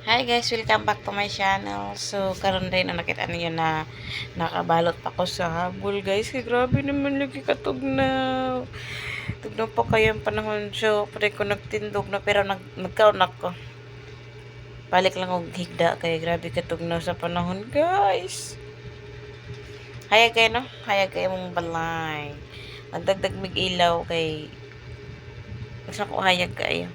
Hi guys, welcome back to my channel. So, karon din na nakita niyo na nakabalot pa ko sa habol guys. Kaya grabe naman lagi katugnaw. Tugnaw pa kayo ang panahon. So, pwede ko nagtindog na pero nagkaon ako. Balik lang og higda kaya grabe katugnaw sa panahon guys. Hayag kayo no? Hayag kayo mong balay. Magdagdag mig ilaw kay basta ko hayag kayo.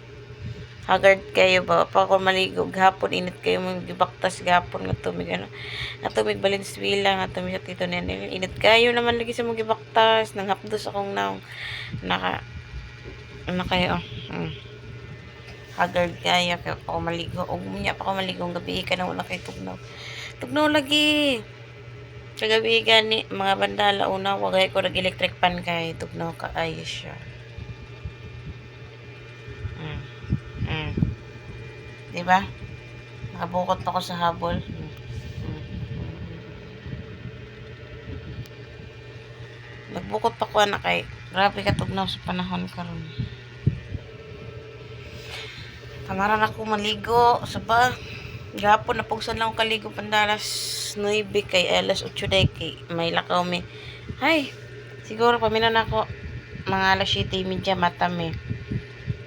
Haggard kayo ba pa ako maligo gahapon init kayo mong gibaktas gahapon nga tumig ano nga tumig Valenzuela nga tumig sa Tito Nenel init kayo naman lagi sa mong gibaktas nang hapdos akong naong kayo haggard kayo kaya pa ako maligo ug munya pa ako maligo gabi ka na wala kay tugnaw lagi sa gabi gani mga bandala una wagay ko nag electric pan kay tugnaw ka ayos siya. Diba? Nakabukot pa ko sa habol. Nagbukot pa ko anak kay grabe katugnaw sa panahon karon. Kamaran ako maligo sa ba. Gapon na pugsan lang ako kaligo pandalas 9 kay alas 8 day kay may lakaw mi. Hay, siguro paminan ako mga alas 7:30 mata mi.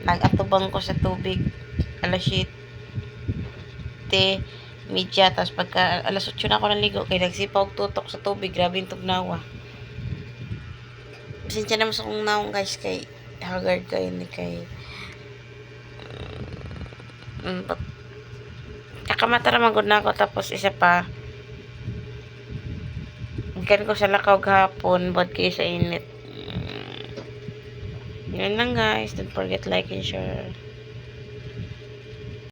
Nag-atubang ko sa tubig alas 7:30 tapos pagka alas 8 na ako naligo kay nagsipa og tutok sa tubig grabe yung tugnawa. Pasensya naman sa kong naong guys kay haggard kayo ni kay kakamata naman gud na ako tapos isa pa ikan ko sa lakaw gahapon bad kayo sa init. Yun lang guys, don't forget like and share.